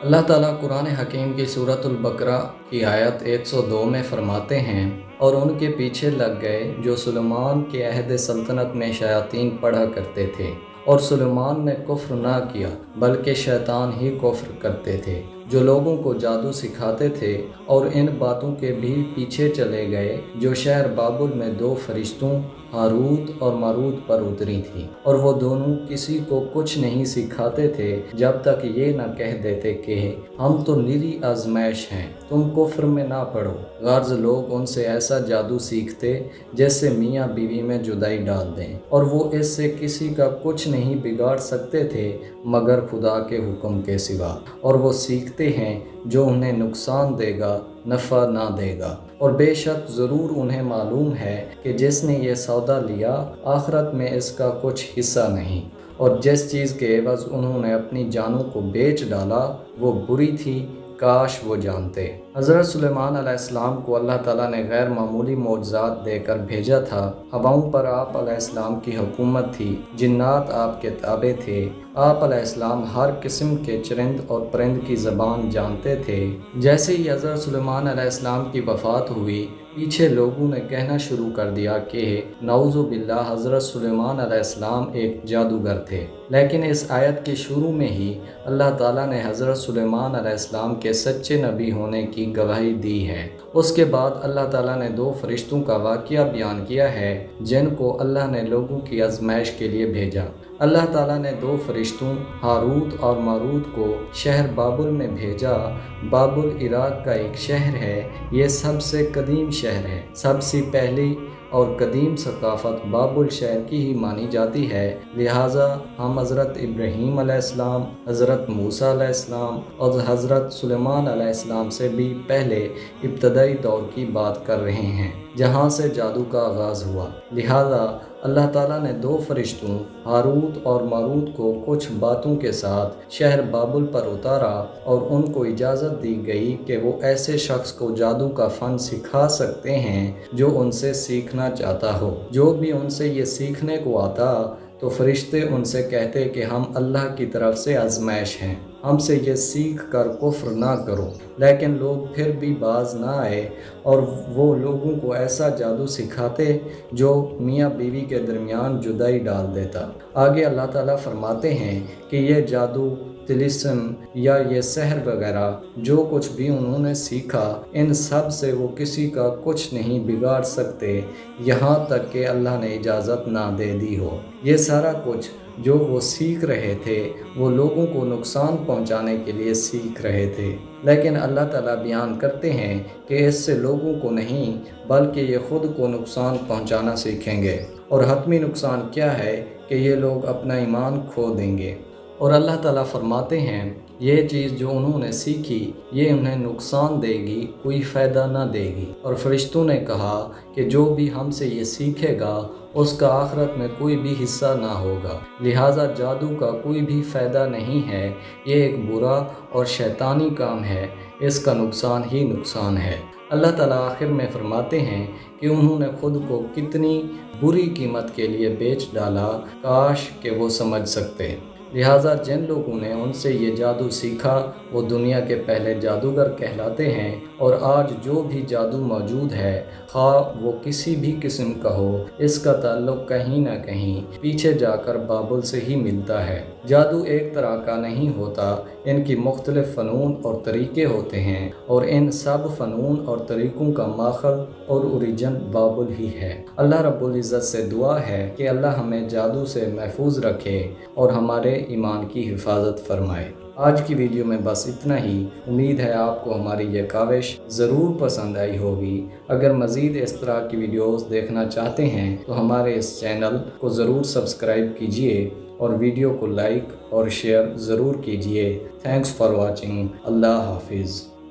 اللہ تعالیٰ قرآن حکیم کی سورۃ البقرہ کی آیت 102 میں فرماتے ہیں، اور ان کے پیچھے لگ گئے جو سلیمان کے عہد سلطنت میں شیاطین پڑھا کرتے تھے، اور سلیمان نے کفر نہ کیا بلکہ شیطان ہی کفر کرتے تھے، جو لوگوں کو جادو سکھاتے تھے، اور ان باتوں کے بھی پیچھے چلے گئے جو شہر بابل میں دو فرشتوں ہاروت اور ماروت پر اتری تھی، اور وہ دونوں کسی کو کچھ نہیں سکھاتے تھے جب تک یہ نہ کہہ دیتے کہ ہم تو نری آزمائش ہیں، تم کفر میں نہ پڑو۔ غرض لوگ ان سے ایسا جادو سیکھتے جیسے میاں بیوی میں جدائی ڈال دیں، اور وہ اس سے کسی کا کچھ نہیں بگاڑ سکتے تھے مگر خدا کے حکم کے سوا، اور وہ سیکھتے ہیں جو انہیں نقصان دے گا نفع نہ دے گا، اور بے شک ضرور انہیں معلوم ہے کہ جس نے یہ سودا لیا آخرت میں اس کا کچھ حصہ نہیں، اور جس چیز کے عوض انہوں نے اپنی جانوں کو بیچ ڈالا وہ بری تھی، کاش وہ جانتے۔ حضرت سلیمان علیہ السلام کو اللہ تعالیٰ نے غیر معمولی معجزات دے کر بھیجا تھا۔ ہواؤں پر آپ علیہ السلام کی حکومت تھی، جنات آپ کے تابع تھے، آپ علیہ السلام ہر قسم کے چرند اور پرند کی زبان جانتے تھے۔ جیسے ہی حضرت سلیمان علیہ السلام کی وفات ہوئی، پیچھے لوگوں نے کہنا شروع کر دیا کہ نعوذ باللہ حضرت سلیمان علیہ السلام ایک جادوگر تھے، لیکن اس آیت کے شروع میں ہی اللہ تعالیٰ نے حضرت سلیمان علیہ السلام کے سچے نبی ہونے کی گواہی دی ہے۔ اس کے بعد اللہ تعالیٰ نے دو فرشتوں کا واقعہ بیان کیا ہے جن کو اللہ نے لوگوں کی آزمائش کے لیے بھیجا۔ اللہ تعالیٰ نے دو فرشتوں ہاروت اور ماروت کو شہر بابل میں بھیجا۔ بابل عراق کا ایک شہر ہے، یہ سب سے قدیم شہر ہے، سب سے پہلی اور قدیم ثقافت بابل شہر کی ہی مانی جاتی ہے، لہٰذا ہم حضرت ابراہیم علیہ السلام، حضرت موسیٰ علیہ السلام اور حضرت سلیمان علیہ السلام سے بھی پہلے ابتدائی دور کی بات کر رہے ہیں جہاں سے جادو کا آغاز ہوا۔ لہٰذا اللہ تعالیٰ نے دو فرشتوں ہاروت اور ماروت کو کچھ باتوں کے ساتھ شہر بابل پر اتارا، اور ان کو اجازت دی گئی کہ وہ ایسے شخص کو جادو کا فن سکھا سکتے ہیں جو ان سے سیکھنا چاہتا ہو۔ جو بھی ان سے یہ سیکھنے کو آتا تو فرشتے ان سے کہتے کہ ہم اللہ کی طرف سے آزمائش ہیں، ہم سے یہ سیکھ کر کفر نہ کرو، لیکن لوگ پھر بھی باز نہ آئے، اور وہ لوگوں کو ایسا جادو سکھاتے جو میاں بیوی کے درمیان جدائی ڈال دیتا۔ آگے اللہ تعالیٰ فرماتے ہیں کہ یہ جادو، طلسم یا یہ سحر وغیرہ جو کچھ بھی انہوں نے سیکھا، ان سب سے وہ کسی کا کچھ نہیں بگاڑ سکتے یہاں تک کہ اللہ نے اجازت نہ دے دی ہو۔ یہ سارا کچھ جو وہ سیکھ رہے تھے وہ لوگوں کو نقصان پہنچانے کے لیے سیکھ رہے تھے، لیکن اللہ تعالیٰ بیان کرتے ہیں کہ اس سے لوگوں کو نہیں بلکہ یہ خود کو نقصان پہنچانا سیکھیں گے، اور حتمی نقصان کیا ہے کہ یہ لوگ اپنا ایمان کھو دیں گے۔ اور اللہ تعالیٰ فرماتے ہیں یہ چیز جو انہوں نے سیکھی یہ انہیں نقصان دے گی، کوئی فائدہ نہ دے گی۔ اور فرشتوں نے کہا کہ جو بھی ہم سے یہ سیکھے گا اس کا آخرت میں کوئی بھی حصہ نہ ہوگا، لہٰذا جادو کا کوئی بھی فائدہ نہیں ہے، یہ ایک برا اور شیطانی کام ہے، اس کا نقصان ہی نقصان ہے۔ اللہ تعالیٰ آخر میں فرماتے ہیں کہ انہوں نے خود کو کتنی بری قیمت کے لیے بیچ ڈالا، کاش کہ وہ سمجھ سکتے۔ لہٰذا جن لوگوں نے ان سے یہ جادو سیکھا وہ دنیا کے پہلے جادوگر کہلاتے ہیں، اور آج جو بھی جادو موجود ہے خواہ وہ کسی بھی قسم کا ہو، اس کا تعلق کہیں نہ کہیں پیچھے جا کر بابل سے ہی ملتا ہے۔ جادو ایک طرح کا نہیں ہوتا، ان کی مختلف فنون اور طریقے ہوتے ہیں، اور ان سب فنون اور طریقوں کا ماخذ اور اوریجن بابل ہی ہے۔ اللہ رب العزت سے دعا ہے کہ اللہ ہمیں جادو سے محفوظ رکھے اور ہمارے ایمان کی حفاظت فرمائے۔ آج کی ویڈیو میں بس اتنا ہی، امید ہے آپ کو ہماری یہ کاوش ضرور پسند آئی ہوگی۔ اگر مزید اس طرح کی ویڈیوز دیکھنا چاہتے ہیں تو ہمارے اس چینل کو ضرور سبسکرائب کیجئے اور ویڈیو کو لائک اور شیئر ضرور کیجئے۔ Thanks for watching. اللہ حافظ۔